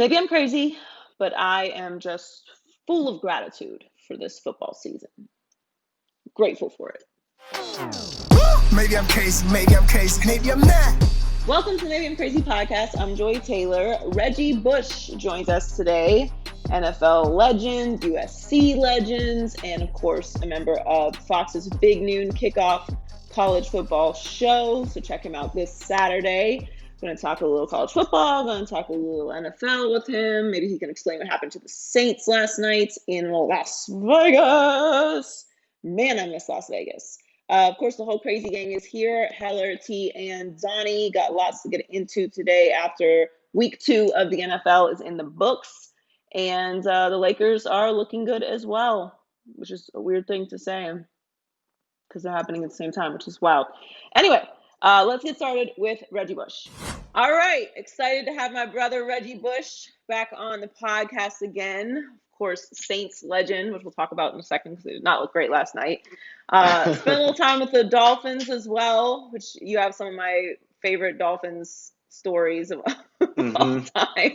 Maybe I'm crazy, but I am just full of gratitude for this football season. Grateful for it. Maybe I'm crazy, maybe I'm not. Welcome to the Maybe I'm Crazy podcast. I'm Joy Taylor. Reggie Bush joins us today. NFL legend, USC legends, and of course, a member of Fox's Big Noon Kickoff college football show. So check him out this Saturday. Going to talk a little college football, going to talk a little NFL with him. Maybe he can explain what happened to the Saints last night in Las Vegas. Man, I miss Las Vegas. Of course, the whole crazy gang is here. Heller, T, and Donnie got lots to get into today after week 2 of the NFL is in the books. And the Lakers are looking good as well, which is a weird thing to say because they're happening at the same time, which is wild. Anyway, let's get started with Reggie Bush. All right, excited to have my brother Reggie Bush back on the podcast again. Of course, Saints legend, which we'll talk about in a second because they did not look great last night. Spent a little time with the Dolphins as well, which you have some of my favorite Dolphins stories of all time.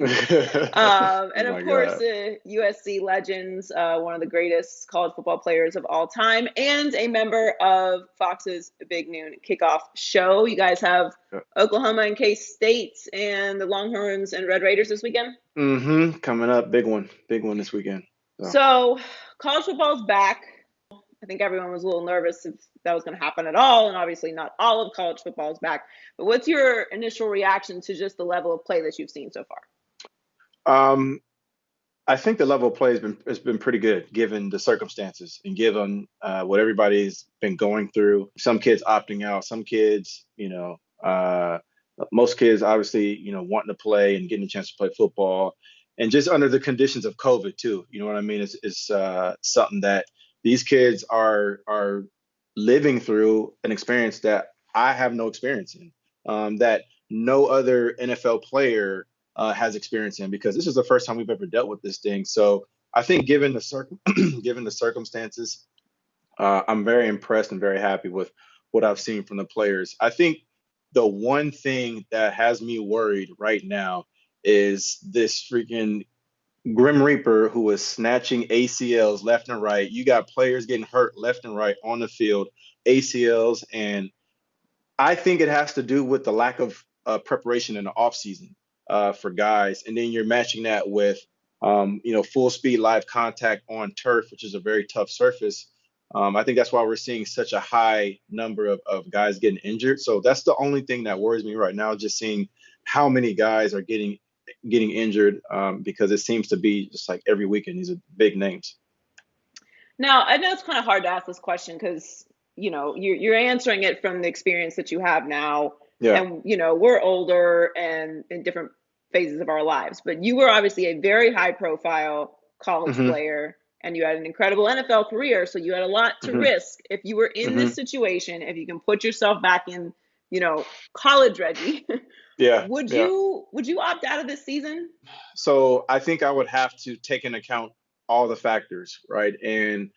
And of course, USC legends, one of the greatest college football players of all time, and a member of Fox's Big Noon Kickoff show. You guys have Oklahoma and K-State and the Longhorns and Red Raiders this weekend? Coming up, big one this weekend. So college football's back. I think everyone was a little nervous if that was going to happen at all, and obviously not all of college football is back. But what's your initial reaction to just the level of play that you've seen so far? I think the level of play has been pretty good given the circumstances and given what everybody's been going through. Some kids opting out, some kids, most kids obviously, wanting to play and getting a chance to play football, and just under the conditions of COVID too. You know what I mean? It's something that these kids are living through, an experience that I have no experience in, that no other NFL player has experience in, because this is the first time we've ever dealt with this thing. So I think given the circumstances, I'm very impressed and very happy with what I've seen from the players. I think the one thing that has me worried right now is this freaking Grim Reaper who is snatching ACLs left and right. You got players getting hurt left and right on the field, ACLs, and I think it has to do with the lack of preparation in the offseason for guys. And then you're matching that with, full speed live contact on turf, which is a very tough surface. I think that's why we're seeing such a high number of guys getting injured. So that's the only thing that worries me right now, just seeing how many guys are getting injured, because it seems to be just like every weekend. These are big names. Now, I know it's kind of hard to ask this question because, you're answering it from the experience that you have now. Yeah. And, we're older and in different phases of our lives. But you were obviously a very high profile college player, and you had an incredible NFL career. So you had a lot to risk. If you were in this situation, if you can put yourself back in, college Reggie, would you opt out of this season? So I think I would have to take into account all the factors, right? And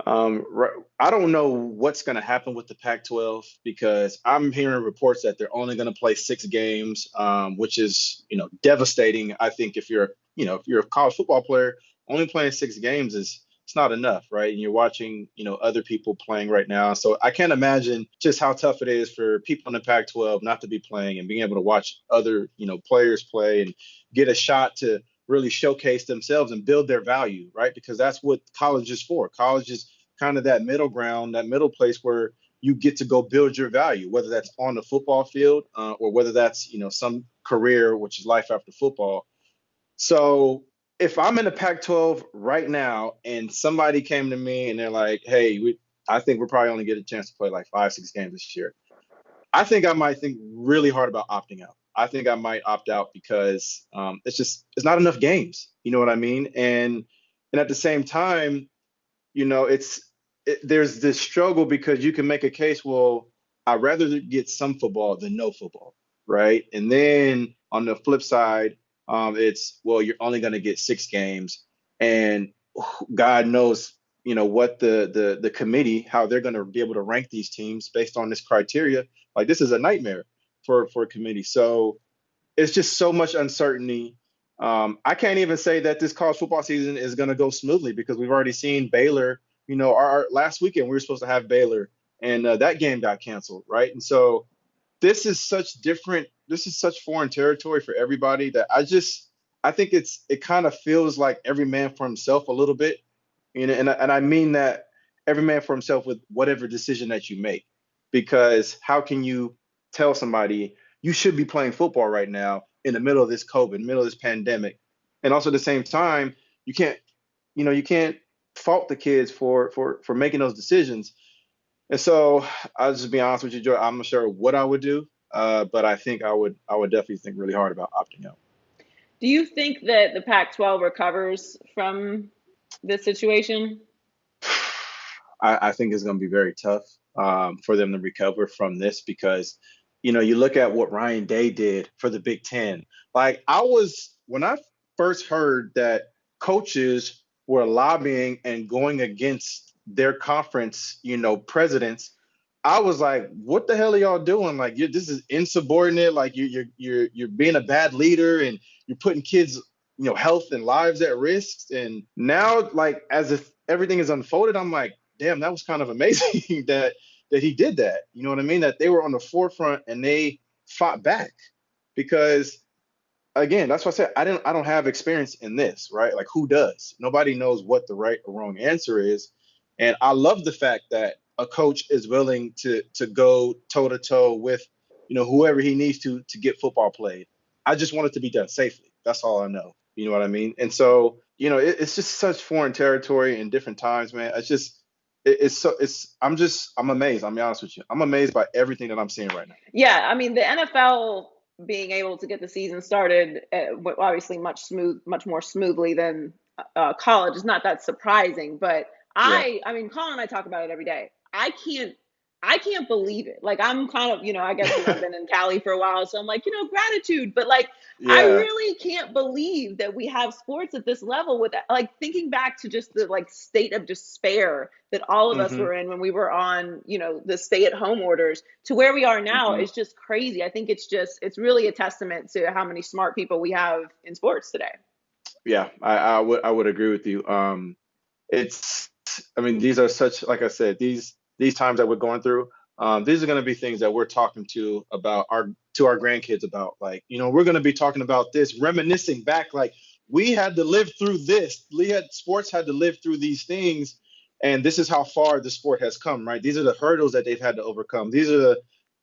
I don't know what's going to happen with the Pac-12, because I'm hearing reports that they're only going to play 6 games, which is, devastating. I think if you're a college football player, only playing 6 games it's not enough, right? And you're watching, other people playing right now. So I can't imagine just how tough it is for people in the Pac-12 not to be playing and being able to watch other, players play and get a shot to really showcase themselves and build their value, right? Because that's what college is for. College is kind of that middle ground, that middle place where you get to go build your value, whether that's on the football field or whether that's, some career, which is life after football. So if I'm in the Pac-12 right now and somebody came to me and they're like, hey, I think we're probably only get a chance to play like 5-6 games this year, I think I might think really hard about opting out. I think I might opt out because it's not enough games. You know what I mean? And at the same time, there's this struggle because you can make a case, well, I'd rather get some football than no football, right? And then on the flip side, it's, well, you're only going to get 6 games, and God knows, what the committee, how they're going to be able to rank these teams based on this criteria. Like, this is a nightmare for a committee. So it's just so much uncertainty. I can't even say that this college football season is going to go smoothly because we've already seen Baylor. Our last weekend we were supposed to have Baylor, and that game got canceled, right? And so this is such foreign territory for everybody that I think it kind of feels like every man for himself a little bit, and I mean that every man for himself with whatever decision that you make, because how can you tell somebody you should be playing football right now in the middle of this COVID, middle of this pandemic, and also at the same time you can't fault the kids for making those decisions. And so I'll just be honest with you, Joe. I'm not sure what I would do, but I think I would definitely think really hard about opting out. Do you think that the Pac-12 recovers from this situation? I think it's going to be very tough for them to recover from this because, you look at what Ryan Day did for the Big Ten. Like when I first heard that coaches were lobbying and going against their conference, presidents, I was like, what the hell are y'all doing? Like, this is insubordinate. Like you're being a bad leader and you're putting kids, health and lives at risk. And now, like, as if everything is unfolded, I'm like, damn, that was kind of amazing that he did that. You know what I mean? That they were on the forefront and they fought back because, again, that's what I said. I don't have experience in this, right? Like, who does? Nobody knows what the right or wrong answer is. And I love the fact that a coach is willing to go toe to toe with, whoever he needs to get football played. I just want it to be done safely. That's all I know. You know what I mean? And so, it's just such foreign territory in different times, man. I'm amazed. I'll be honest with you. I'm amazed by everything that I'm seeing right now. Yeah, I mean, the NFL being able to get the season started obviously much more smoothly than college is not that surprising. But I mean, Colin and I talk about it every day. I can't believe it. Like, I'm kind of, I guess I've been in Cali for a while, so I'm like, gratitude. But like, I really can't believe that we have sports at this level with that. Like, thinking back to just the like state of despair that all of us were in when we were on, the stay-at-home orders to where we are now is just crazy. I think it's really a testament to how many smart people we have in sports today. Yeah, I would agree with you. These are such, like I said, these times that we're going through, these are going to be things that we're talking to our grandkids about. Like, we're going to be talking about this, reminiscing back, like we had to live through this. Sports had to live through these things, and this is how far the sport has come, right? These are the hurdles that they've had to overcome. These are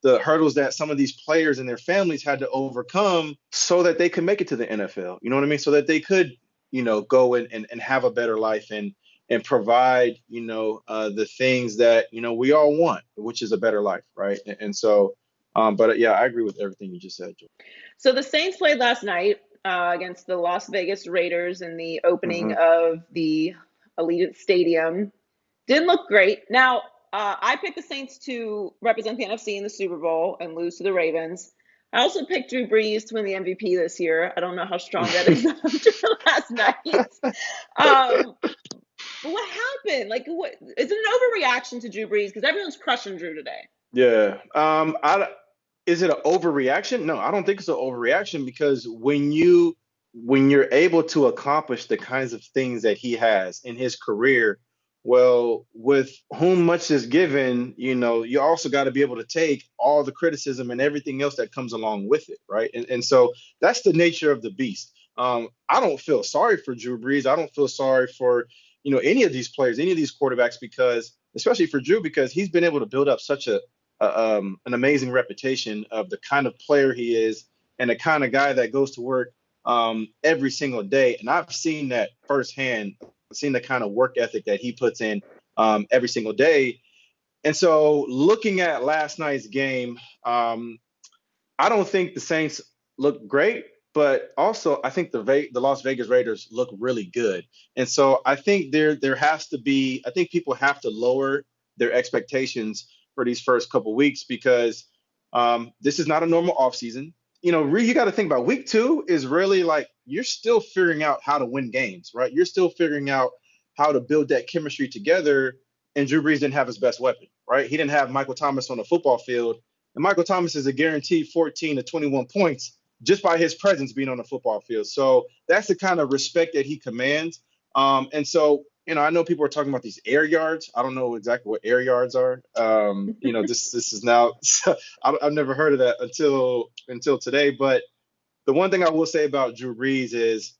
the hurdles that some of these players and their families had to overcome so that they could make it to the NFL. You know what I mean? So that they could, go and have a better life and provide, the things that, we all want, which is a better life, right? And so, but yeah, I agree with everything you just said, Joe. So the Saints played last night against the Las Vegas Raiders in the opening of the Allegiant Stadium. Didn't look great. Now, I picked the Saints to represent the NFC in the Super Bowl and lose to the Ravens. I also picked Drew Brees to win the MVP this year. I don't know how strong that is after last night. But what happened? Like, what is it an overreaction to Drew Brees? Because everyone's crushing Drew today. Yeah. Is it an overreaction? No, I don't think it's an overreaction because when you're able to accomplish the kinds of things that he has in his career, well, with whom much is given, you also got to be able to take all the criticism and everything else that comes along with it, right? And so that's the nature of the beast. I don't feel sorry for Drew Brees. I don't feel sorry for any of these players, any of these quarterbacks, because especially for Drew, because he's been able to build up such an amazing reputation of the kind of player he is and the kind of guy that goes to work every single day. And I've seen that firsthand. I've seen the kind of work ethic that he puts in every single day. And so looking at last night's game, I don't think the Saints look great. But also, I think the Las Vegas Raiders look really good. And so I think there has to be, I think people have to lower their expectations for these first couple weeks because this is not a normal offseason. You got to think about week 2 is really like you're still figuring out how to win games, right? You're still figuring out how to build that chemistry together. And Drew Brees didn't have his best weapon, right? He didn't have Michael Thomas on the football field. And Michael Thomas is a guaranteed 14 to 21 points just by his presence being on the football field. So that's the kind of respect that he commands. And so, I know people are talking about these air yards. I don't know exactly what air yards are. This is now I've never heard of that until today. But the one thing I will say about Drew Brees is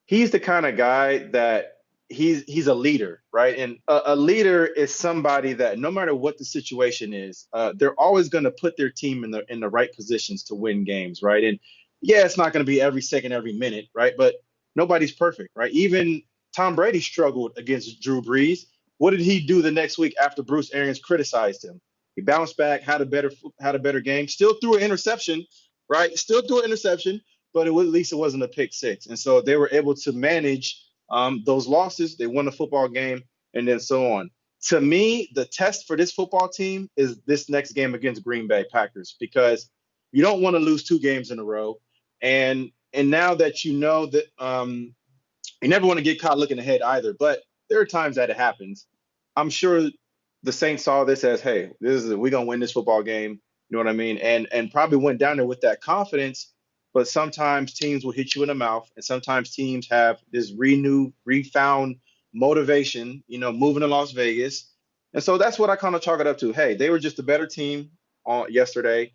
he's the kind of guy that he's a leader, right? And a leader is somebody that no matter what the situation is, they're always going to put their team in the right positions to win games, right? And yeah, it's not going to be every second, every minute, right? But nobody's perfect, right? Even Tom Brady struggled against Drew Brees. What did he do the next week after Bruce Arians criticized him? He bounced back, had a better game, still threw an interception, right? Still threw an interception, but at least it wasn't a pick six. And so they were able to manage those losses. They won the football game, and then so on. To me, the test for this football team is this next game against Green Bay Packers, because you don't want to lose 2 games in a row. And now that you know that you never want to get caught looking ahead either, but there are times that it happens. I'm sure the Saints saw this as, hey, we're gonna win this football game. You know what I mean? And probably went down there with that confidence. But sometimes teams will hit you in the mouth, and sometimes teams have this refound motivation, moving to Las Vegas. And so that's what I kind of chalk it up to. Hey, they were just a better team yesterday,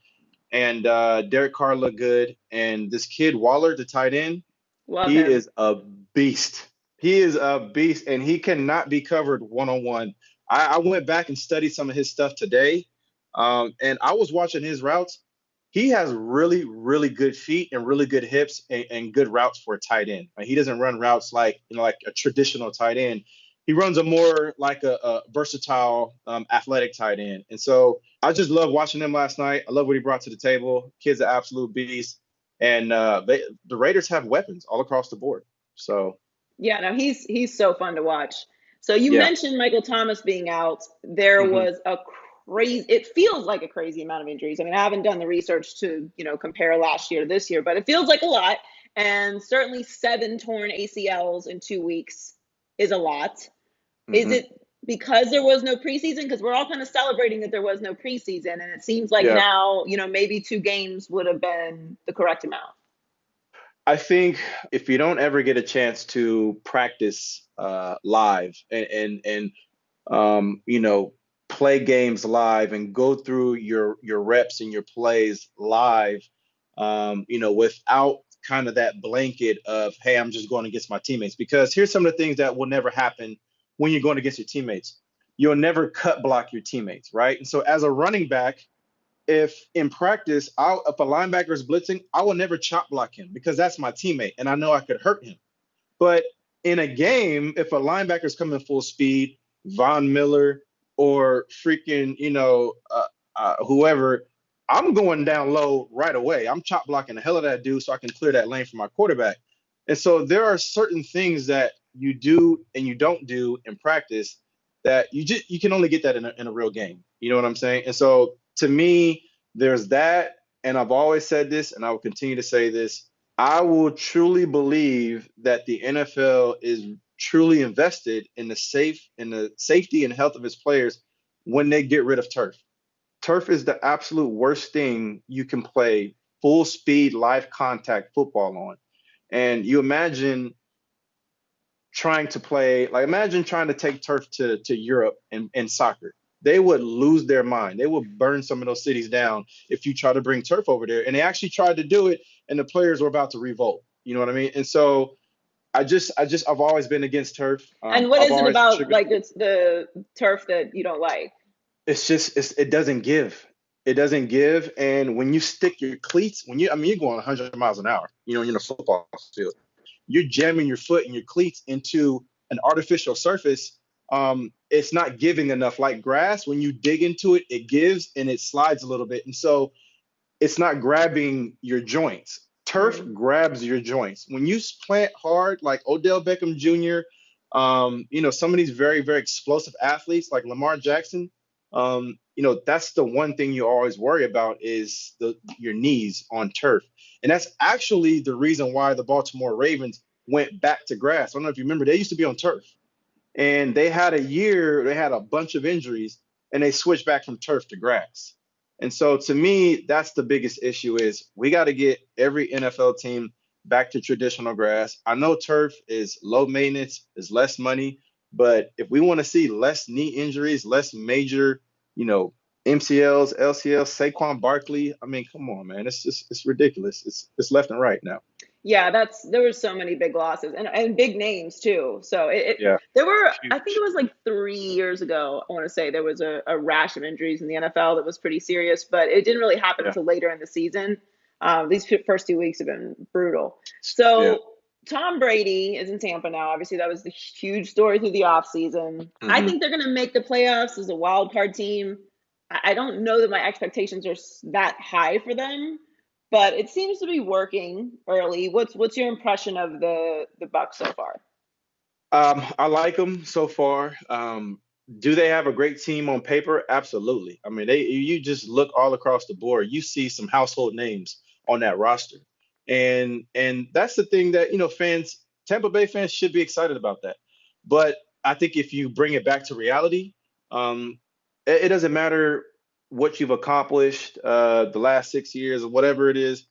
and Derek Carr looked good. And this kid, Waller, the tight end, he is a beast. He is a beast, and he cannot be covered one-on-one. I went back and studied some of his stuff today, and I was watching his routes. He has really, really good feet and really good hips and good routes for a tight end. Like, he doesn't run routes like a traditional tight end. He runs a more like a versatile, athletic tight end. And so I just love watching him last night. I love what he brought to the table. Kid's an absolute beast. And the Raiders have weapons all across the board. So yeah, no, he's so fun to watch. So you mentioned Michael Thomas being out. There was a crazy, it feels like a crazy amount of injuries. I mean, I haven't done the research to, compare last year to this year, but it feels like a lot. And certainly 7 torn ACLs in 2 weeks is a lot. Is it because there was no preseason? Because we're all kind of celebrating that there was no preseason. And it seems like now, maybe 2 games would have been the correct amount. I think if you don't ever get a chance to practice live and play games live and go through your reps and your plays live, without kind of that blanket of, hey, I'm just going against my teammates. Because here's some of the things that will never happen when you're going against your teammates. You'll never cut block your teammates, right? And so as a running back, if in practice, if a linebacker is blitzing, I will never chop block him because that's my teammate and I know I could hurt him. But in a game, if a linebacker is coming full speed, Von Miller or freaking, whoever, I'm going down low right away. I'm chop blocking the hell out of that dude so I can clear that lane for my quarterback. And so there are certain things that you do and you don't do in practice that you can only get that in a real game. You know what I'm saying? And so to me, there's that. And I've always said this, and I will continue to say this. I will truly believe that the NFL is truly invested in the safety and health of its players when they get rid of turf. Turf is the absolute worst thing you can play full speed, live contact football on. And you imagine trying to take turf to Europe in soccer. They would lose their mind. They would burn some of those cities down if you try to bring turf over there. And they actually tried to do it, and the players were about to revolt. You know what I mean? And so I've always been against turf. And what is it about it's the turf that you don't like? It's just it doesn't give. It doesn't give. And when you stick your cleats, you're going 100 miles an hour, you're in a football field. You're jamming your foot and your cleats into an artificial surface. It's not giving enough. Like grass, when you dig into it, it gives and it slides a little bit. And so it's not grabbing your joints. Turf grabs your joints. When you plant hard, like Odell Beckham Jr., some of these very, very explosive athletes like Lamar Jackson, that's the one thing you always worry about is your knees on turf. And that's actually the reason why the Baltimore Ravens went back to grass. I don't know if you remember, they used to be on turf. And they had a bunch of injuries, and they switched back from turf to grass. And so to me, that's the biggest issue is we got to get every NFL team back to traditional grass. I know turf is low maintenance, is less money, but if we want to see less knee injuries, less major, you know, MCLs, LCLs, Saquon Barkley, I mean, come on, man. It's ridiculous. It's left and right now. Yeah, there were so many big losses and big names too. So Yeah. there were, I think Huge. it was like 3 years ago, I want to say there was a rash of injuries in the NFL that was pretty serious, but it didn't really happen Yeah. until later in the season. These first 2 weeks have been brutal. Yeah. So Tom Brady is in Tampa now. Obviously, that was the huge story through the offseason. I Hmm. think they're going to make the playoffs as a wild card team. I don't know that my expectations are that high for them, but it seems to be working early. What's your impression of the Bucks so far? I like them so far. Do they have a great team on paper? Absolutely. I mean, you just look all across the board, you see some household names on that roster. And that's the thing that, fans, Tampa Bay fans should be excited about that. But I think if you bring it back to reality, it doesn't matter what you've accomplished the last 6 years or whatever it is.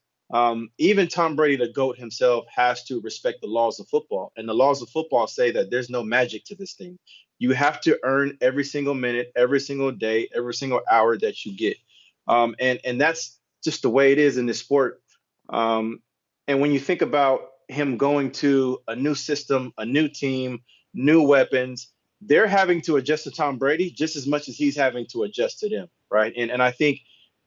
Even Tom Brady, the GOAT himself, has to respect the laws of football. And the laws of football say that there's no magic to this thing. You have to earn every single minute, every single day, every single hour that you get. And that's just the way it is in this sport. And when you think about him going to a new system, a new team, new weapons, they're having to adjust to Tom Brady just as much as he's having to adjust to them, right? And I think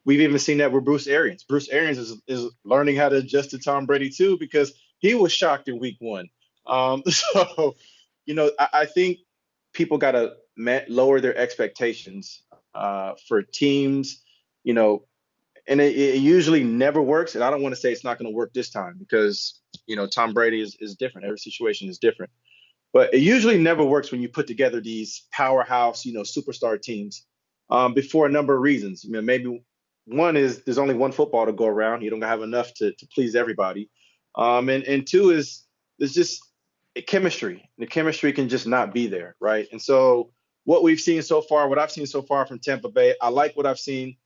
we've even seen that with Bruce Arians. Bruce Arians is learning how to adjust to Tom Brady too because he was shocked in week one. So, I think people got to lower their expectations for teams, you know, and it usually never works. And I don't want to say it's not going to work this time because, Tom Brady is different. Every situation is different. But it usually never works when you put together these powerhouse, superstar teams before a number of reasons. Maybe one is there's only one football to go around. You don't have enough to please everybody. And two is there's just a chemistry. The chemistry can just not be there, right? And so what I've seen so far from Tampa Bay, I like what I've seen.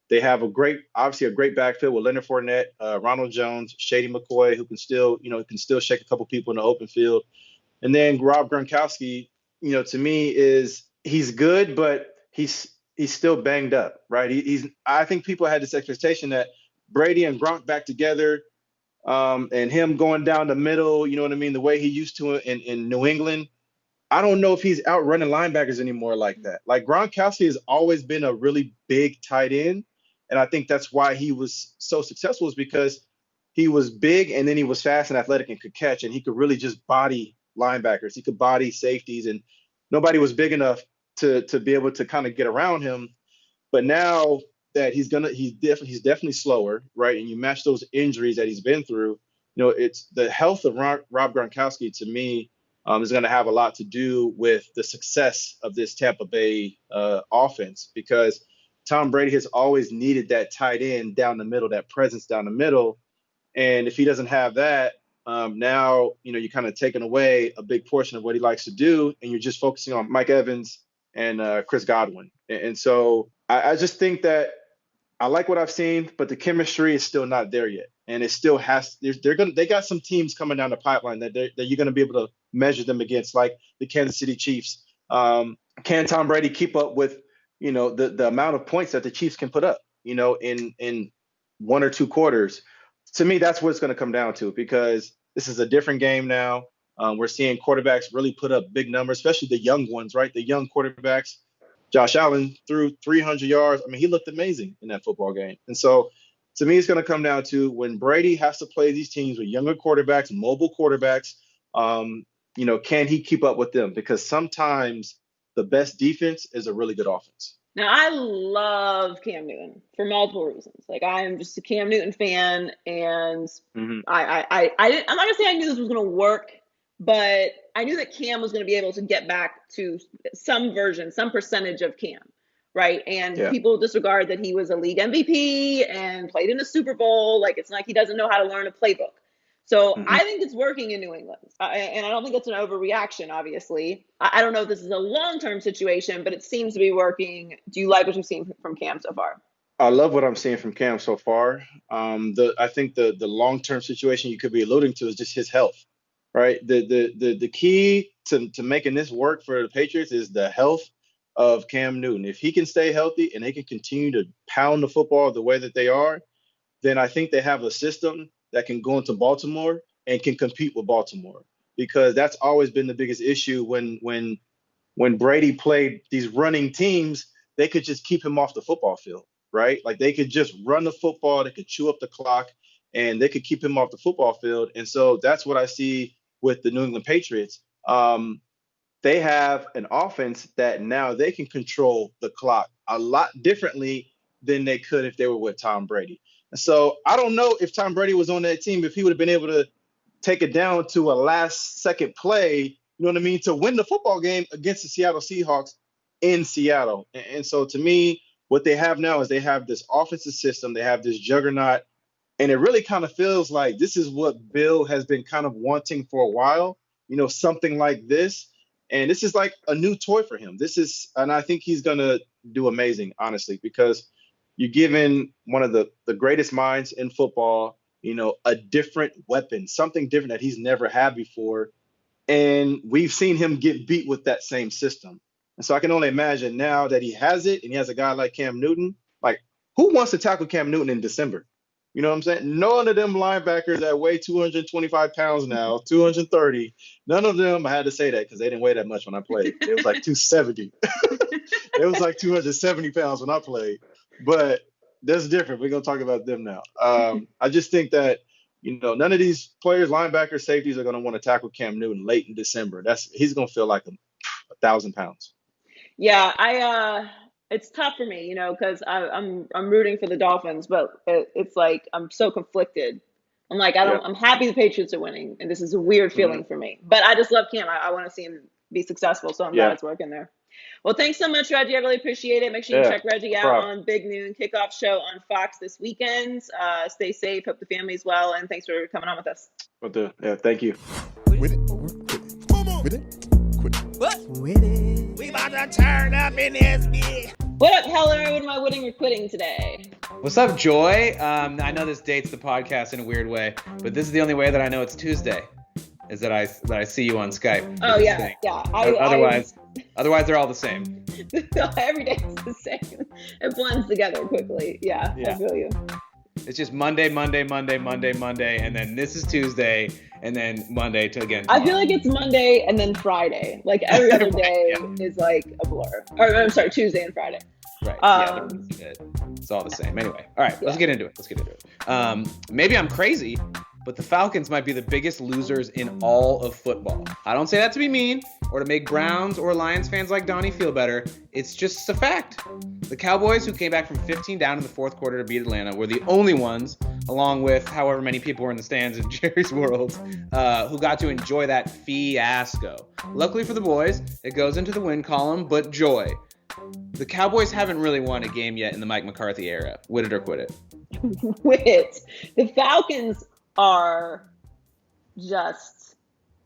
They have obviously a great backfield with Leonard Fournette, Ronald Jones, Shady McCoy, who can still shake a couple people in the open field. And then Rob Gronkowski, to me he's good, but he's still banged up, right? I think people had this expectation that Brady and Gronk back together, and him going down the middle, you know what I mean, the way he used to in New England. I don't know if he's outrunning linebackers anymore like that. Like Gronkowski has always been a really big tight end, and I think that's why he was so successful is because he was big and then he was fast and athletic and could catch and he could really just body linebackers. He could body safeties and nobody was big enough to be able to kind of get around him. But now that he's definitely slower, right? And you match those injuries that he's been through, it's the health of Rob Gronkowski to me is going to have a lot to do with the success of this Tampa Bay offense because Tom Brady has always needed that tight end down the middle, that presence down the middle. And if he doesn't have that, now, you're kind of taking away a big portion of what he likes to do, and you're just focusing on Mike Evans and Chris Godwin. And so I just think that I like what I've seen, but the chemistry is still not there yet. And it still they got some teams coming down the pipeline that you're going to be able to measure them against, like the Kansas City Chiefs. Can Tom Brady keep up with, the amount of points that the Chiefs can put up, in one or two quarters? To me, that's what it's going to come down to because this is a different game now. We're seeing quarterbacks really put up big numbers, especially the young ones, right? The young quarterbacks. Josh Allen threw 300 yards. I mean, he looked amazing in that football game. And so to me, it's going to come down to when Brady has to play these teams with younger quarterbacks, mobile quarterbacks, can he keep up with them? Because sometimes the best defense is a really good offense. Now, I love Cam Newton for multiple reasons. Like, I am just a Cam Newton fan, and Mm-hmm. I'm not gonna say I knew this was gonna work, but I knew that Cam was gonna be able to get back to some version, some percentage of Cam, right? And Yeah. people disregard that he was a league MVP and played in a Super Bowl. Like, it's not like he doesn't know how to learn a playbook. So Mm-hmm. I think it's working in New England. And I don't think it's an overreaction, obviously. I don't know if this is a long-term situation, but it seems to be working. Do you like what you've seen from Cam so far? I love what I'm seeing from Cam so far. I think the long-term situation you could be alluding to is just his health, right? The key to making this work for the Patriots is the health of Cam Newton. If he can stay healthy and they can continue to pound the football the way that they are, then I think they have a system that can go into Baltimore and can compete with Baltimore, because that's always been the biggest issue when Brady played these running teams. They could just keep him off the football field, right? Like they could just run the football, they could chew up the clock, and they could keep him off the football field. And so that's what I see with the New England Patriots. They have an offense that now they can control the clock a lot differently than they could if they were with Tom Brady. And so I don't know if Tom Brady was on that team, if he would have been able to take it down to a last second play, you know what I mean, to win the football game against the Seattle Seahawks in Seattle. And so to me, what they have now is they have this offensive system, they have this juggernaut, and it really kind of feels like this is what Bill has been kind of wanting for a while, something like this. And this is like a new toy for him. And I think he's going to do amazing, honestly, because you're giving one of the greatest minds in football, a different weapon, something different that he's never had before. And we've seen him get beat with that same system. And so I can only imagine now that he has it and he has a guy like Cam Newton, like who wants to tackle Cam Newton in December? You know what I'm saying? None of them linebackers that weigh 225 pounds now, 230, none of them, I had to say that because they didn't weigh that much when I played. It was like 270. It was like 270 pounds when I played. But that's different. We're going to talk about them now. I just think that, none of these players, linebackers, safeties are going to want to tackle Cam Newton late in December. He's going to feel like 1,000 pounds. Yeah, it's tough for me, because I'm rooting for the Dolphins, but it's like I'm so conflicted. I'm like I'm happy the Patriots are winning, and this is a weird feeling for me. But I just love Cam. I want to see him be successful, so I'm glad it's working there. Well, thanks so much, Reggie. I really appreciate it. Make sure you check Reggie out on Big Noon Kickoff Show on Fox this weekend. Stay safe. Hope the family's well, and thanks for coming on with us. Thank you. With it. With it. What? With it. We about to turn up in this bitch. What up, Heller? What am I winning or quitting today? What's up, Joy? I know this dates the podcast in a weird way, but this is the only way that I know it's Tuesday, is that I see you on Skype. Oh yeah. Otherwise they're all the same. Every day is the same. It blends together quickly. Yeah. I feel you. It's just Monday, and then this is Tuesday, and then Monday to again tomorrow. I feel like it's Monday and then Friday. Like every other day is like a blur. Or I'm sorry, Tuesday and Friday. Right. It's all the same. Anyway, all right, let's get into it. Maybe I'm crazy, but the Falcons might be the biggest losers in all of football. I don't say that to be mean or to make Browns or Lions fans like Donnie feel better. It's just a fact. The Cowboys, who came back from 15 down in the fourth quarter to beat Atlanta, were the only ones, along with however many people were in the stands in Jerry's world, who got to enjoy that fiasco. Luckily for the boys, it goes into the win column, but joy. The Cowboys haven't really won a game yet in the Mike McCarthy era. Wit it or quit it. Wit it. The Falcons are just,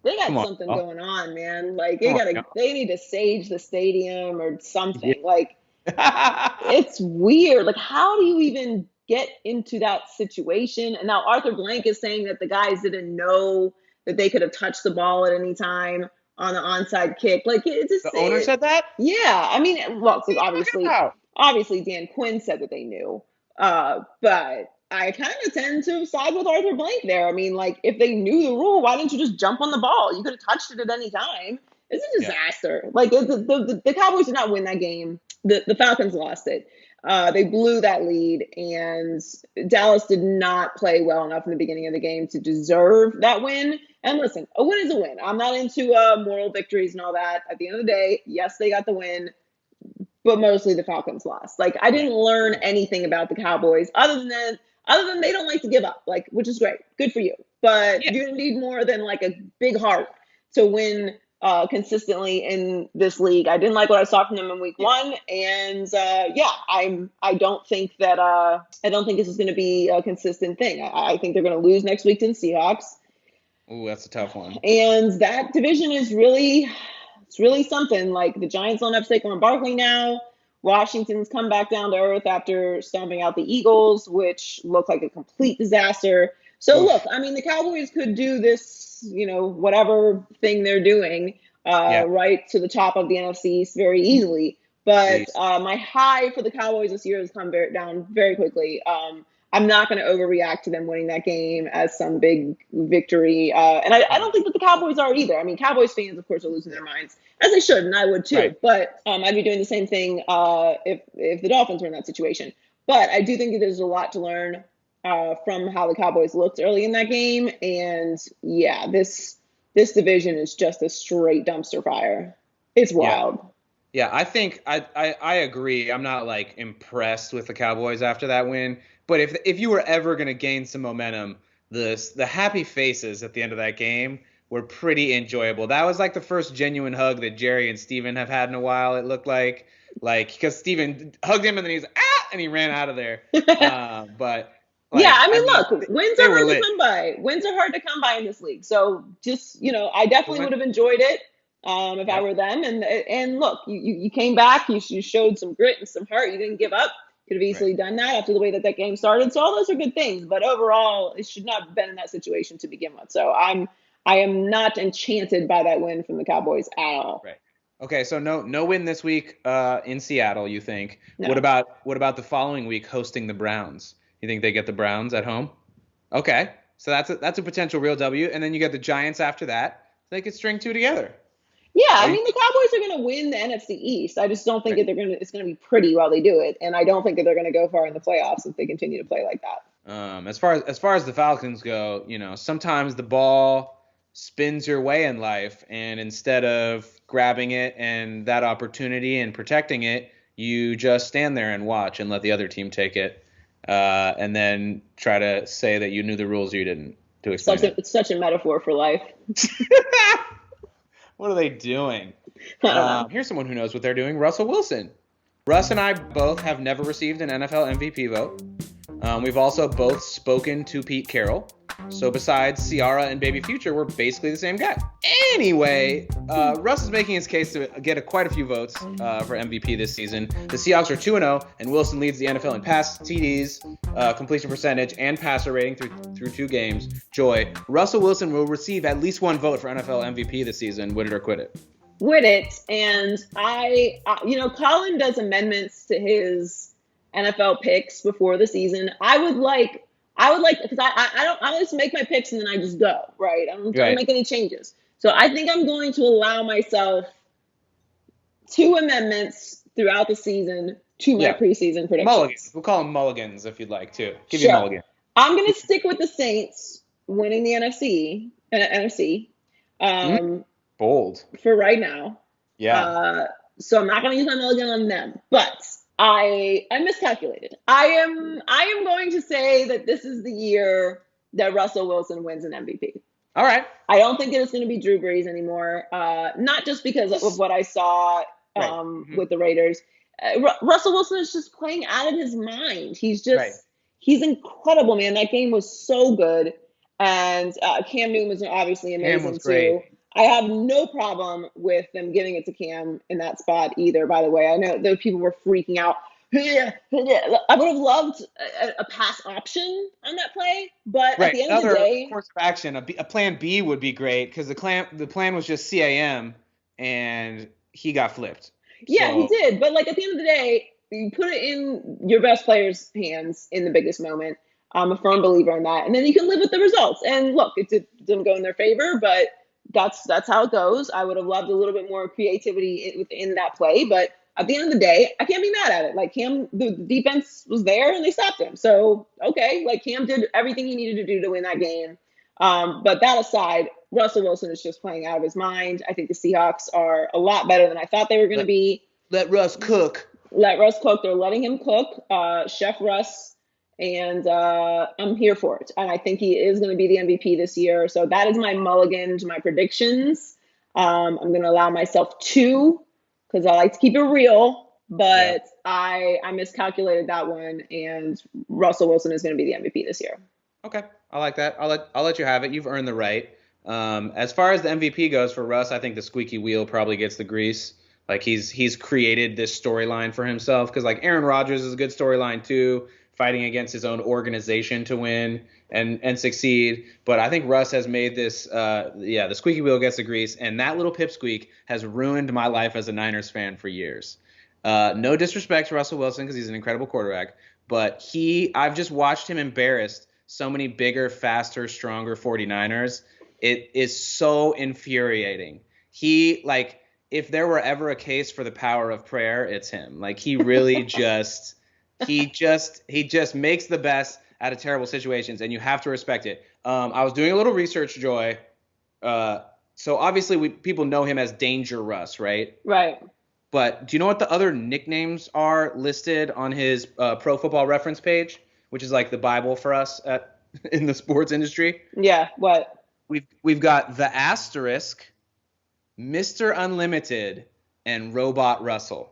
they got something going on, man. Like they need to sage the stadium or something. Yeah. Like it's weird. Like how do you even get into that situation? And now Arthur Blank is saying that the guys didn't know that they could have touched the ball at any time on the onside kick. Like it's just, the owner said that? Yeah. I mean, well, obviously Dan Quinn said that they knew. But I kind of tend to side with Arthur Blank there. I mean, like, if they knew the rule, why didn't you just jump on the ball? You could have touched it at any time. It's a disaster. Yeah. Like, the Cowboys did not win that game. The Falcons lost it. They blew that lead, and Dallas did not play well enough in the beginning of the game to deserve that win. And listen, a win is a win. I'm not into moral victories and all that. At the end of the day, yes, they got the win, but mostly the Falcons lost. Like, I didn't learn anything about the Cowboys other than they don't like to give up, like, which is great. Good for you. But you need more than like a big heart to win consistently in this league. I didn't like what I saw from them in week 1. And I don't think this is going to be a consistent thing. I think they're going to lose next week to the Seahawks. Ooh, that's a tough one. And that division is really something. Like the Giants don't have Saquon Barkley now. Washington's come back down to earth after stomping out the Eagles, which looked like a complete disaster. So look, I mean, the Cowboys could do this, whatever thing they're doing, right to the top of the NFC East very easily. But my high for the Cowboys this year has come down very quickly. I'm not going to overreact to them winning that game as some big victory. And I don't think that the Cowboys are either. I mean, Cowboys fans, of course, are losing their minds, as they should, and I would too. Right. But I'd be doing the same thing if the Dolphins were in that situation. But I do think that there's a lot to learn from how the Cowboys looked early in that game. And, yeah, this division is just a straight dumpster fire. It's wild. Yeah, I think I agree. I'm not, impressed with the Cowboys after that win. But if you were ever going to gain some momentum, the happy faces at the end of that game were pretty enjoyable. That was the first genuine hug that Jerry and Steven have had in a while, it looked like. Because Steven hugged him and then he was, and he ran out of there. But look, wins are hard to come by. Wins are hard to come by in this league. So just, I definitely would have enjoyed it if I were them. And look, you came back. You showed some grit and some heart. You didn't give up. Could have easily done that after the way that game started. So all those are good things. But overall, it should not have been in that situation to begin with. So I am not enchanted by that win from the Cowboys at all. Right. Okay, so no win this week in Seattle, you think? No. What about the following week hosting the Browns? You think they get the Browns at home? Okay, so that's a potential real W, and then you get the Giants after that. They could string two together. Yeah, I mean the Cowboys are going to win the NFC East. I just don't think that it's going to be pretty while they do it, and I don't think that they're going to go far in the playoffs if they continue to play like that. As far as the Falcons go, sometimes the ball spins your way in life, and instead of grabbing it and that opportunity and protecting it, you just stand there and watch and let the other team take it, and then try to say that you knew the rules you didn't. To explain it's such a metaphor for life. What are they doing? Here's someone who knows what they're doing. Russell Wilson. Russ and I both have never received an NFL MVP vote. We've also both spoken to Pete Carroll. So besides Ciara and Baby Future, we're basically the same guy. Anyway, Russ is making his case to get quite a few votes for MVP this season. The Seahawks are 2-0, and Wilson leads the NFL in pass TDs, completion percentage, and passer rating through 2 games. Joy, Russell Wilson will receive at least 1 vote for NFL MVP this season. Win it or quit it. Win it. And Colin does amendments to his NFL picks before the season. I would like because I just make my picks and then I just go, right? I don't make any changes. So I think I'm going to allow myself 2 amendments throughout the season to my preseason predictions. Mulligans. We'll call them mulligans if you'd like to. Give you a mulligan. I'm going to stick with the Saints winning the NFC. Bold. For right now. Yeah. So I'm not going to use my mulligan on them, but I miscalculated. I am going to say that this is the year that Russell Wilson wins an MVP. All right. I don't think that it's going to be Drew Brees anymore. Not just because of what I saw with the Raiders. Russell Wilson is just playing out of his mind. He's incredible, man. That game was so good. And Cam Newton was obviously amazing too. Great. I have no problem with them giving it to Cam in that spot either, by the way. I know those people were freaking out. I would have loved a pass option on that play, but at the end of the day... course of action, a plan B would be great because the plan was just CAM, and he got flipped. Yeah, he did. But at the end of the day, you put it in your best player's hands in the biggest moment. I'm a firm believer in that. And then you can live with the results. And look, it didn't go in their favor, but... That's how it goes. I would have loved a little bit more creativity within that play, but at the end of the day, I can't be mad at it. Cam, the defense was there and they stopped him. So, okay, Cam did everything he needed to do to win that game. But that aside, Russell Wilson is just playing out of his mind. I think the Seahawks are a lot better than I thought they were going to be. Let Russ cook. They're letting him cook. Chef Russ. And I'm here for it. And I think he is going to be the MVP this year. So that is my mulligan to my predictions. I'm going to allow myself 2 because I like to keep it real. But I miscalculated that one. And Russell Wilson is going to be the MVP this year. Okay. I like that. I'll let you have it. You've earned the right. As far as the MVP goes for Russ, I think the squeaky wheel probably gets the grease. Like he's created this storyline for himself, because like Aaron Rodgers is a good storyline too, fighting against his own organization to win and succeed. But I think Russ has made this, the squeaky wheel gets the grease, and that little pipsqueak has ruined my life as a Niners fan for years. No disrespect to Russell Wilson, because he's an incredible quarterback, but I've just watched him embarrassed so many bigger, faster, stronger 49ers. It is so infuriating. If there were ever a case for the power of prayer, it's him. Like he really he just makes the best out of terrible situations, and you have to respect it. I was doing a little research, Joy. So obviously people know him as DangeRuss, right? Right. But do you know what the other nicknames are listed on his Pro Football Reference page, which is like the Bible for us in the sports industry? Yeah. What? We've got the Asterisk, Mr. Unlimited, and Robot Russell.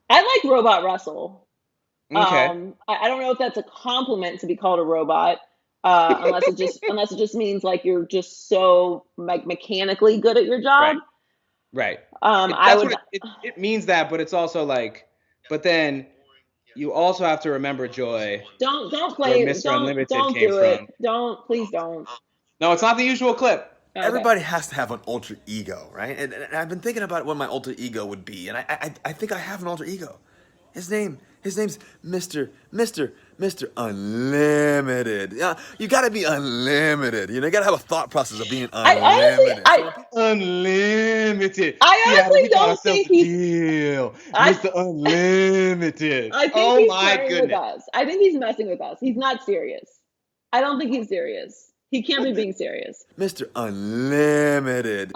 I like Robot Russell. Okay. I don't know if that's a compliment to be called a robot, unless it just means like you're just so like mechanically good at your job. Right. It means that, but it's also like, but then you also have to remember, Joy. Don't play. Where Mr. Unlimited don't came do it. from. Please don't. No, it's not the usual clip. Okay. Everybody has to have an alter ego, right? And I've been thinking about what my alter ego would be, and I think I have an alter ego. His name's Mr. Unlimited. Yeah, you gotta be unlimited. You gotta have a thought process of being unlimited. Unlimited. I honestly don't think Mr. Unlimited. I think he's playing with us. I think he's messing with us. He's not serious. I don't think he's serious. He can't be being serious. Mr. Unlimited.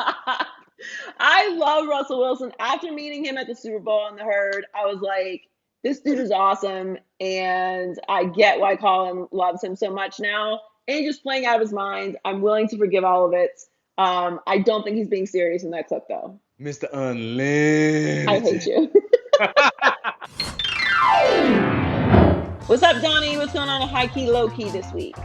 I love Russell Wilson. After meeting him at the Super Bowl on the Herd, I was like, this dude is awesome, and I get why Colin loves him so much now. And he's just playing out of his mind. I'm willing to forgive all of it. I don't think he's being serious in that clip, though. Mr. Unlimited. I hate you. What's up, Donnie? What's going on high key, low key this week?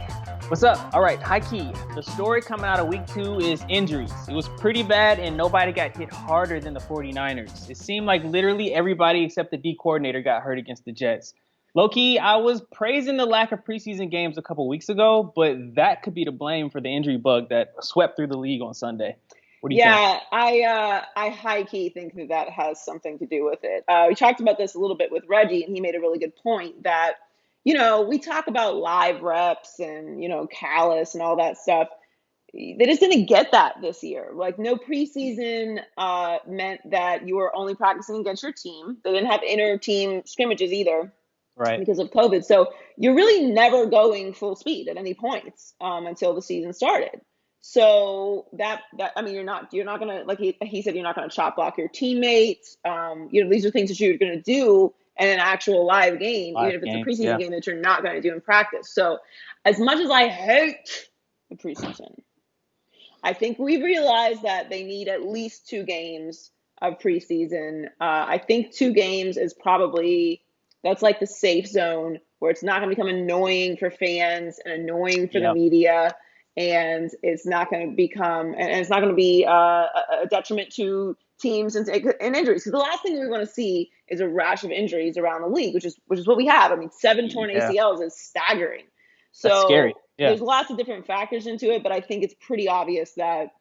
What's up? All right, high key. The story coming out of week 2 is injuries. It was pretty bad, and nobody got hit harder than the 49ers. It seemed like literally everybody except the D coordinator got hurt against the Jets. Low-key, I was praising the lack of preseason games a couple weeks ago, but that could be to blame for the injury bug that swept through the league on Sunday. What do you think? I high-key think that has something to do with it. We talked about this a little bit with Reggie, and he made a really good point that we talk about live reps and, callus and all that stuff. They just didn't get that this year. Like, no preseason meant that you were only practicing against your team. They didn't have inter-team scrimmages either, right? Because of COVID. So you're really never going full speed at any points until the season started. So you're not gonna, like he said, you're not gonna chop block your teammates. These are things that you're gonna do in an actual live game, even if it's a preseason game that you're not going to do in practice. So as much as I hate the preseason, I think we realized that they need at least 2 games of preseason. I think 2 games is that's like the safe zone where it's not going to become annoying for fans and annoying for the media. And it's not going to be a detriment to teams and injuries. Because the last thing we want to see is a rash of injuries around the league, which is what we have. I mean, 7 torn ACLs is staggering. So that's scary. There's lots of different factors into it, but I think it's pretty obvious that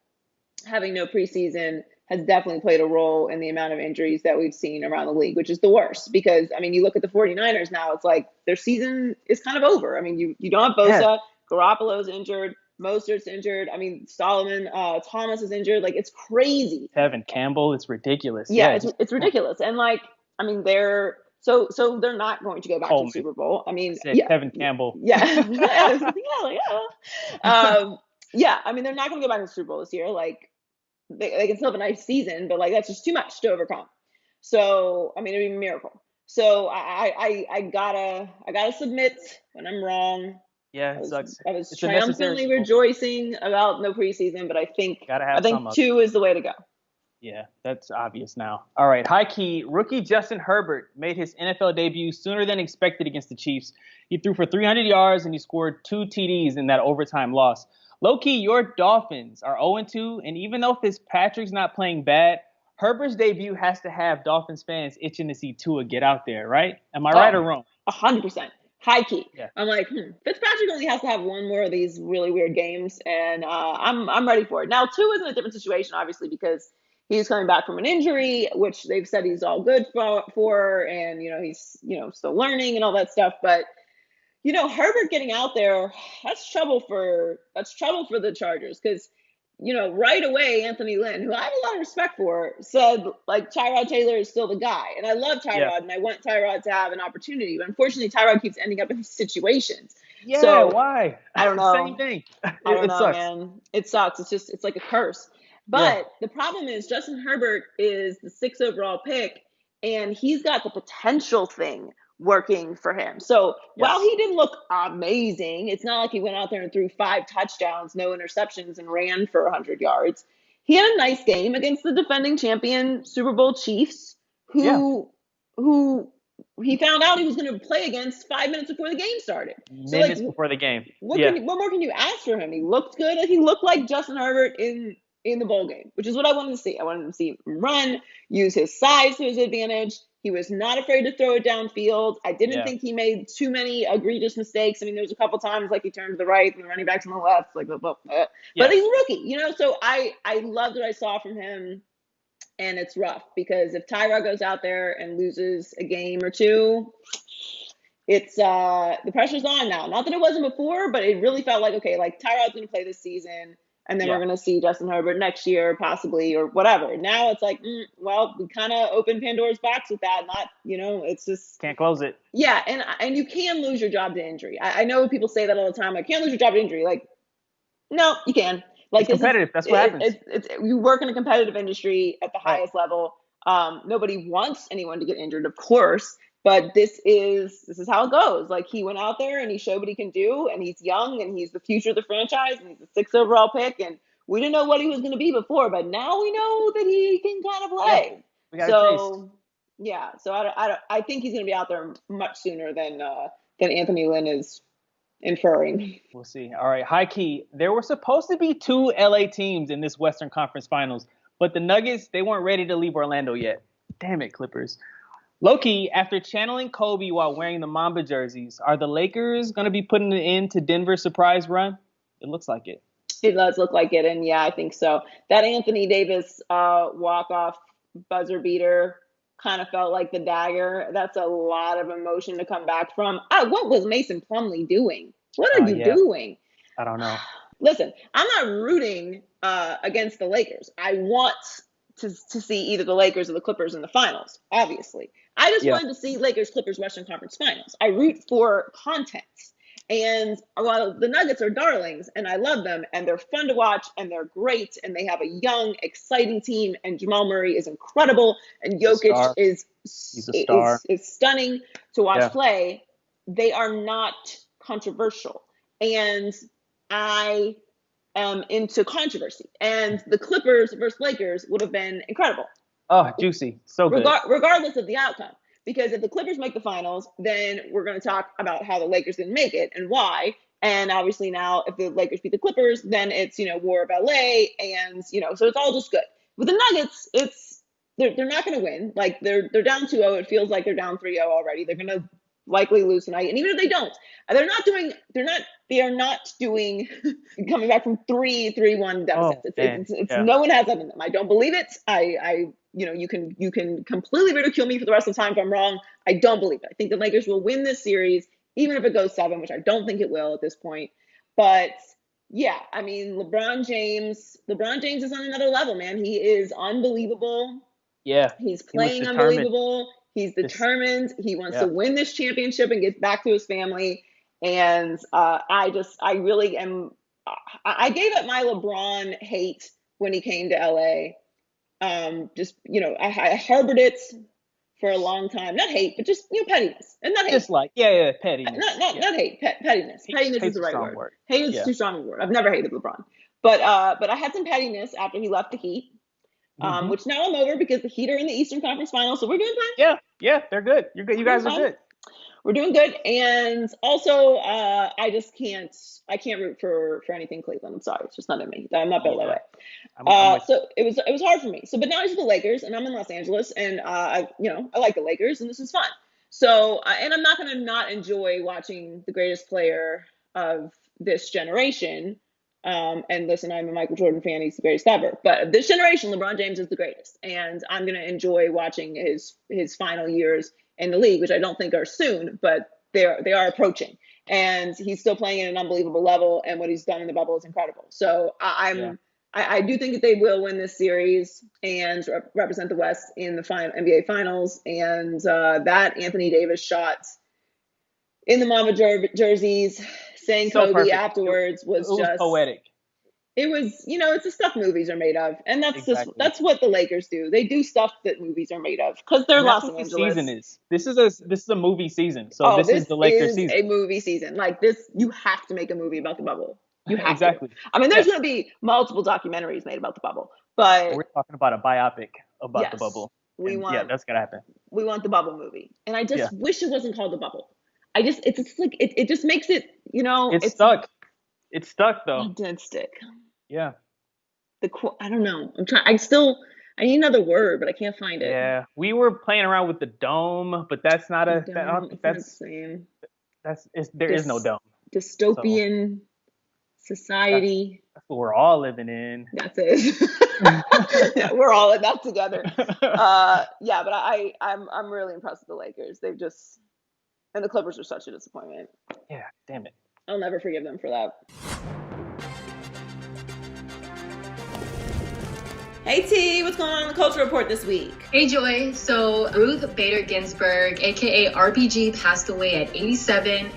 having no preseason has definitely played a role in the amount of injuries that we've seen around the league, which is the worst. Because, I mean, you look at the 49ers now, it's like their season is kind of over. I mean, you don't have Bosa, Garoppolo's injured, Mostert's injured. I mean, Solomon Thomas is injured. Like, it's crazy. Tevin Campbell, it's ridiculous. Yeah, it's ridiculous. And like, I mean, they're not going to go back to the Super Bowl. I mean, Tevin Campbell. Yeah. I mean, they're not going to go back to the Super Bowl this year. Like, they can still have a nice season, but like that's just too much to overcome. So, I mean, it'd be a miracle. So I gotta submit when I'm wrong. Yeah, it sucks. I was triumphantly rejoicing about no preseason, but I think 2 is the way to go. Yeah, that's obvious now. All right, high key, rookie Justin Herbert made his NFL debut sooner than expected against the Chiefs. He threw for 300 yards and he scored 2 TDs in that overtime loss. Low key, your Dolphins are 0-2, and even though Fitzpatrick's not playing bad, Herbert's debut has to have Dolphins fans itching to see Tua get out there, right? Am I right or wrong? 100%. High key. Yeah. I'm like, Fitzpatrick only has to have one more of these really weird games, and I'm ready for it. Now, Tua is in a different situation, obviously, because he's coming back from an injury, which they've said he's all good for, and he's still learning and all that stuff. But Herbert getting out there, that's trouble for the Chargers, because right away, Anthony Lynn, who I have a lot of respect for, said, like, Tyrod Taylor is still the guy. And I love Tyrod, and I want Tyrod to have an opportunity. But unfortunately, Tyrod keeps ending up in these situations. Yeah, so, why? I don't know. Same thing. I don't know, sucks. man. It sucks. It's like a curse. But the problem is Justin Herbert is the 6th overall pick, and he's got the potential thing working for him. So while he didn't look amazing, it's not like he went out there and threw 5 touchdowns, no interceptions, and ran for 100 yards. He had a nice game against the defending champion Super Bowl Chiefs, who he found out he was going to play against 5 minutes before the game started. Minutes before the game. What more can you ask for him? He looked good. He looked like Justin Herbert in the bowl game, which is what I wanted to see. I wanted to see him run, use his size to his advantage. He was not afraid to throw it downfield. I didn't think he made too many egregious mistakes. I mean, there was a couple times like he turned to the right and the running back's on the left, like, but he's a rookie, So I loved what I saw from him, and it's rough because if Tyrod goes out there and loses a game or two, it's the pressure's on now. Not that it wasn't before, but it really felt like, okay, like Tyrod's going to play this season. And then we're going to see Justin Herbert next year, possibly, or whatever. Now it's like, well, we kind of opened Pandora's box with that. Not, it's just can't close it. Yeah, and you can lose your job to injury. I know people say that all the time. Like, can't lose your job to injury. Like, no, you can. Like, it's competitive. That's what happens. You work in a competitive industry at the highest level. Nobody wants anyone to get injured, of course. But this is how it goes. Like, he went out there and he showed what he can do, and he's young and he's the future of the franchise, and he's the 6th overall pick, and we didn't know what he was going to be before, but now we know that he can kind of play. So I think he's going to be out there much sooner than Anthony Lynn is inferring. We'll see. All right, high key. There were supposed to be 2 LA teams in this Western Conference Finals, but the Nuggets, they weren't ready to leave Orlando yet. Damn it, Clippers. Low-key, after channeling Kobe while wearing the Mamba jerseys, are the Lakers going to be putting an end to Denver's surprise run? It looks like it. It does look like it, and yeah, I think so. That Anthony Davis walk-off buzzer beater kind of felt like the dagger. That's a lot of emotion to come back from. What was Mason Plumlee doing? What are you doing? I don't know. Listen, I'm not rooting against the Lakers. I want to see either the Lakers or the Clippers in the finals, obviously. I just wanted to see Lakers-Clippers Western Conference Finals. I root for content. And while the Nuggets are darlings, and I love them, and they're fun to watch, and they're great, and they have a young, exciting team, and Jamal Murray is incredible, and Jokic is stunning to watch play, they are not controversial. And I am into controversy. And the Clippers versus Lakers would have been incredible. Oh, juicy. So good. Regardless of the outcome. Because if the Clippers make the finals, then we're going to talk about how the Lakers didn't make it and why. And obviously now if the Lakers beat the Clippers, then it's, War of LA. And, so it's all just good. With the Nuggets, they're not going to win. Like, they're down 2-0. It feels like they're down 3-0 already. They're going to likely lose tonight. And even if they don't, they are not doing coming back from 3-1 deficits. No one has that in them. I don't believe it. You can completely ridicule me for the rest of the time if I'm wrong. I don't believe it. I think the Lakers will win this series, even if it goes 7, which I don't think it will at this point. But yeah, I mean, LeBron James is on another level, man. He is unbelievable. Yeah. He's playing unbelievable. He's determined. He wants to win this championship and get back to his family. And I really am. I gave up my LeBron hate when he came to LA. I harbored it for a long time. Not hate, but just pettiness, and not hate. Dislike, pettiness. Not hate, pettiness. Pettiness is the right word. Hate is too strong a word. I've never hated LeBron, but I had some pettiness after he left the Heat, which now I'm over because the Heat are in the Eastern Conference Finals, so we're doing fine. Yeah, they're good. You're good. You guys are good. we're doing good. And also, I can't root for anything Cleveland. I'm sorry, it's just not in me. I'm not built that way. So it was hard for me. So, but now it's the Lakers, and I'm in Los Angeles, and I like the Lakers, and this is fun. So, and I'm not going to not enjoy watching the greatest player of this generation. And listen, I'm a Michael Jordan fan. He's the greatest ever. But this generation, LeBron James is the greatest. And I'm going to enjoy watching his final years in the league, which I don't think are soon, but they are approaching. And he's still playing at an unbelievable level. And what he's done in the bubble is incredible. So I do think that they will win this series and represent the West in the NBA Finals. And that Anthony Davis shot in the Mamba jerseys, saying so Kobe perfect. Afterwards was just poetic. It was, it's the stuff movies are made of, and that's what the Lakers do. They do stuff that movies are made of because they're Los Angeles. Season is this is a movie season, so this is the Lakers season. A movie season like this. You have to make a movie about the bubble. You have exactly. To. I mean, there's going to be multiple documentaries made about the bubble, but we're talking about a biopic about the bubble. That's gonna happen. We want the bubble movie, and I just wish it wasn't called the bubble. It just makes it, It's stuck. It's stuck though. It did stick. Yeah. I don't know. I need another word, but I can't find it. Yeah. We were playing around with the dome, but that's not there is no dome. Dystopian society. That's what we're all living in. That's it. Yeah, we're all in that together. But I'm really impressed with the Lakers. And the Clippers are such a disappointment. Yeah, damn it. I'll never forgive them for that. Hey T, what's going on in the Culture Report this week? Hey Joy, so Ruth Bader Ginsburg, aka RBG, passed away at 87.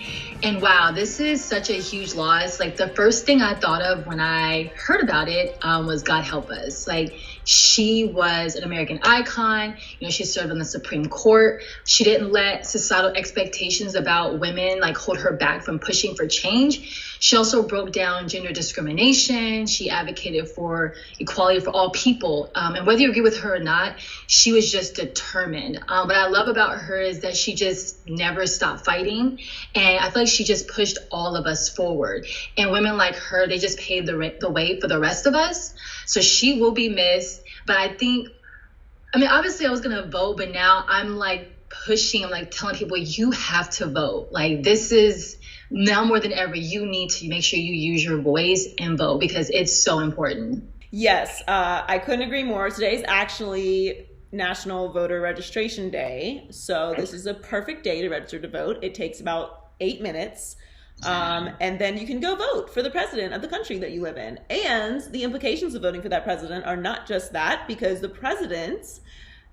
And wow, this is such a huge loss. Like the first thing I thought of when I heard about it was God help us. Like she was an American icon. She served on the Supreme Court. She didn't let societal expectations about women like hold her back from pushing for change. She also broke down gender discrimination. She advocated for equality for all people. And whether you agree with her or not, she was just determined. What I love about her is that she just never stopped fighting. And I feel like she just pushed all of us forward. And women like her, they just paved the way for the rest of us. So she will be missed. But obviously I was going to vote, but now I'm like pushing, I'm like telling people, you have to vote. Like this is now more than ever, you need to make sure you use your voice and vote because it's so important. Yes, I couldn't agree more. Today's actually National Voter Registration Day. So this is a perfect day to register to vote. It takes about 8 minutes. And then you can go vote for the president of the country that you live in. And the implications of voting for that president are not just that, because the president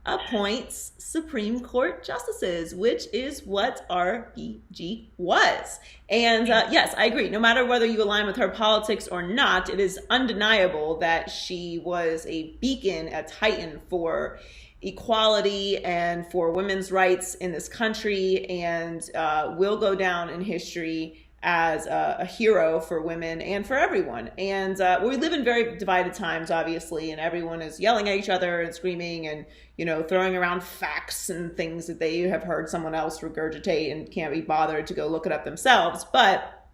appoints Supreme Court justices, which is what RBG was. And yes, I agree. No matter whether you align with her politics or not, it is undeniable that she was a beacon, a titan for equality and for women's rights in this country, and will go down in history as a hero for women and for everyone. And we live in very divided times, obviously, and everyone is yelling at each other and screaming and, throwing around facts and things that they have heard someone else regurgitate and can't be bothered to go look it up themselves. But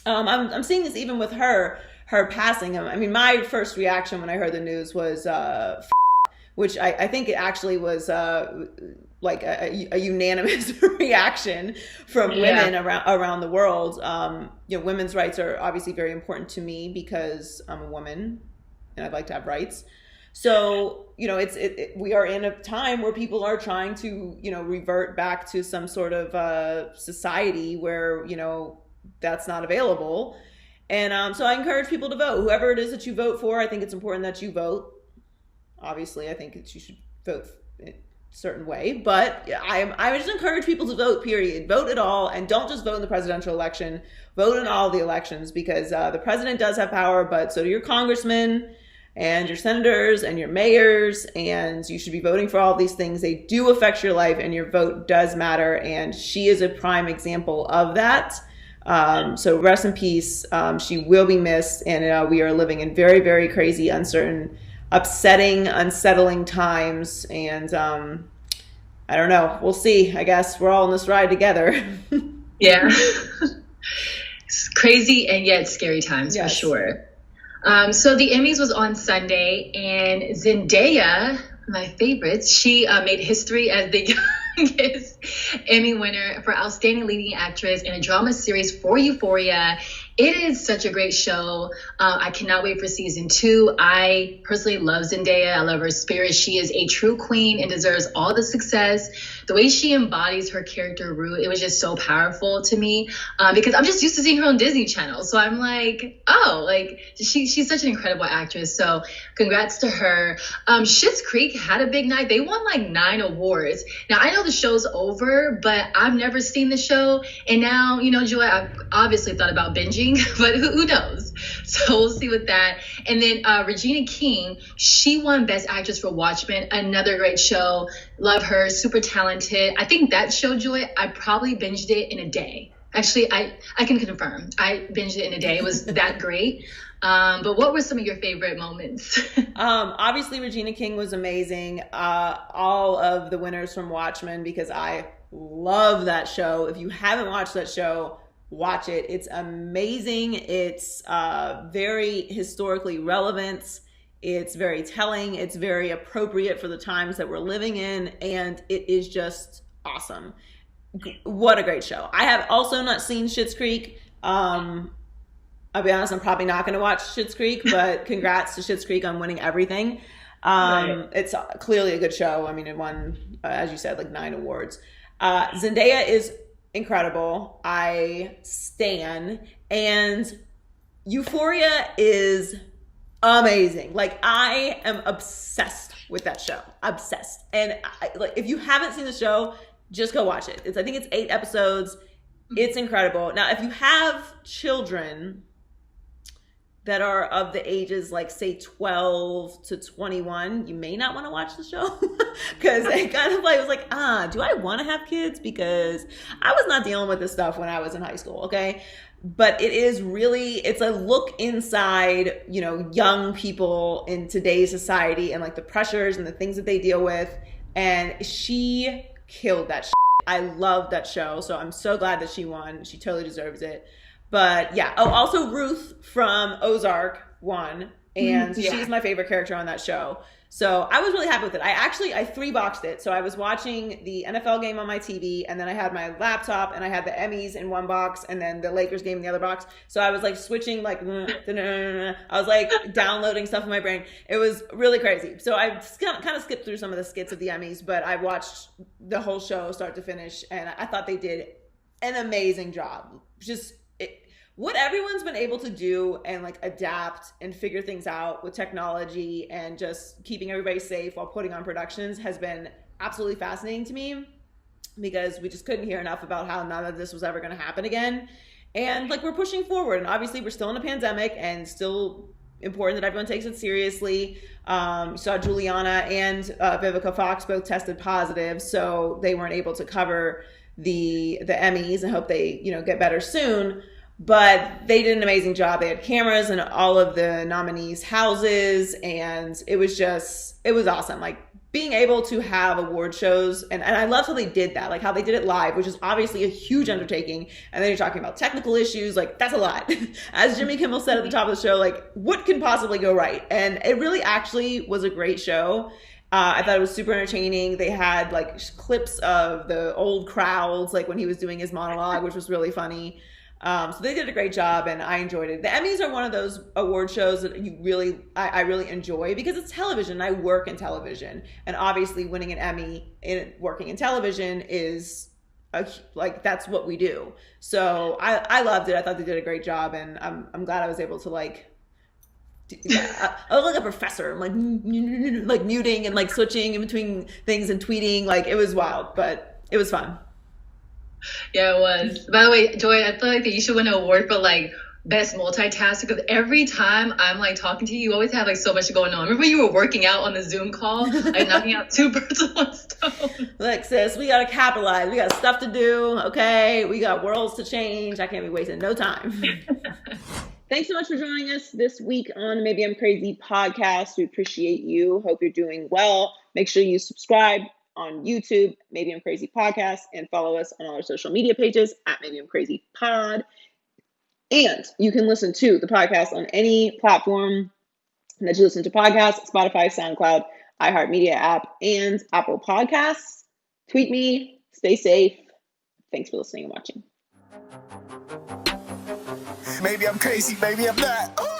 I'm seeing this even with her passing. I mean, my first reaction when I heard the news was which I think it actually was like a unanimous reaction from women around the world. Women's rights are obviously very important to me because I'm a woman and I'd like to have rights. So, we are in a time where people are trying to, revert back to some sort of society where, that's not available. And so I encourage people to vote. Whoever it is that you vote for, I think it's important that you vote. Obviously, I think you should vote in a certain way, but I just encourage people to vote, period. Vote at all, and don't just vote in the presidential election. Vote in all the elections, because the president does have power, but so do your congressmen and your senators and your mayors, and you should be voting for all these things. They do affect your life, and your vote does matter, and she is a prime example of that. So rest in peace. She will be missed, and we are living in very, very crazy, uncertain, upsetting, unsettling times, and I don't know. We'll see. I guess we're all in this ride together. Yeah. It's crazy and yet scary times for Yes. sure. So the Emmys was on Sunday, and Zendaya, my favorite, she made history as the youngest Emmy winner for Outstanding Leading Actress in a Drama Series for Euphoria. It is such a great show. I cannot wait for season 2. I personally love Zendaya. I love her spirit. She is a true queen and deserves all the success. The way she embodies her character, Ruth, it was just so powerful to me because I'm just used to seeing her on Disney Channel. So I'm like, oh, like she's such an incredible actress. So congrats to her. Schitt's Creek had a big night. They won like 9 awards. Now, I know the show's over, but I've never seen the show. And now, you know, Joy, I've obviously thought about binging, but who knows? So we'll see with that. And then Regina King, she won Best Actress for Watchmen, another great show. Love her, super talented. I think that show, Joy, I probably binged it in a day. Actually, I can confirm. I binged it in a day. It was that great. But what were some of your favorite moments? Obviously, Regina King was amazing. All of the winners from Watchmen, because I love that show. If you haven't watched that show, watch it. It's amazing. It's very historically relevant. It's very telling. It's very appropriate for the times that we're living in. And it is just awesome. What a great show. I have also not seen Schitt's Creek. I'll be honest, I'm probably not going to watch Schitt's Creek, but congrats to Schitt's Creek on winning everything. Right. It's clearly a good show. I mean, it won, as you said, like 9 awards. Zendaya is incredible. I stan. And Euphoria is amazing. Like, I am obsessed with that show. Obsessed. And like, if you haven't seen the show, just go watch it. I think it's 8 episodes. It's incredible. Now, if you have children that are of the ages, like, say, 12 to 21, you may not want to watch the show because it kind of like was like, do I want to have kids? Because I was not dealing with this stuff when I was in high school, okay? But it is really, it's a look inside, you know, young people in today's society and like the pressures and the things that they deal with. And she killed that shit. I love that show. So I'm so glad that she won. She totally deserves it. But yeah. Oh, also Ruth from Ozark won. And she's my favorite character on that show. So I was really happy with it. I 3-boxed it. So I was watching the NFL game on my TV, and then I had my laptop, and I had the Emmys in one box, and then the Lakers game in the other box. So I was like switching, like, I was like downloading stuff in my brain. It was really crazy. So I kind of skipped through some of the skits of the Emmys, but I watched the whole show start to finish, and I thought they did an amazing job. What everyone's been able to do and like adapt and figure things out with technology and just keeping everybody safe while putting on productions has been absolutely fascinating to me, because we just couldn't hear enough about how none of this was ever going to happen again. And like, we're pushing forward, and obviously we're still in a pandemic, and still important that everyone takes it seriously. You saw Juliana and Vivica Fox both tested positive, so they weren't able to cover the Emmys, and hope they, you know, get better soon. But they did an amazing job. They had cameras in all of the nominees' houses, and it was awesome. Like, being able to have award shows, and I loved how they did that, like how they did it live, which is obviously a huge undertaking. And then you're talking about technical issues, like that's a lot. As Jimmy Kimmel said at the top of the show, like, what can possibly go right? And it really actually was a great show. I thought it was super entertaining. They had like clips of the old crowds, like when he was doing his monologue, which was really funny. So they did a great job, and I enjoyed it. The Emmys are one of those award shows that I really enjoy, because it's television. I work in television, and obviously winning an Emmy in working in television is like, that's what we do. So I loved it. I thought they did a great job, and I'm glad I was able to like. I was like a professor. I'm like muting and like switching in between things and tweeting. Like, it was wild, but it was fun. Yeah, it was. By the way, Joy, I feel like that you should win an award for like best multitasker, because every time I'm like talking to you, you always have like so much going on. Remember you were working out on the Zoom call, like knocking out 2 birds with 1 stone. Look, sis, we gotta capitalize. We got stuff to do. Okay, we got worlds to change. I can't be wasting no time. Thanks so much for joining us this week on Maybe I'm Crazy podcast. We appreciate you. Hope you're doing well. Make sure you subscribe, on YouTube, Maybe I'm Crazy Podcast, and follow us on all our social media pages at Maybe I'm Crazy Pod. And you can listen to the podcast on any platform that you listen to podcasts: Spotify, SoundCloud, iHeartMedia app, and Apple Podcasts. Tweet me. Stay safe. Thanks for listening and watching. Maybe I'm crazy, maybe I'm not.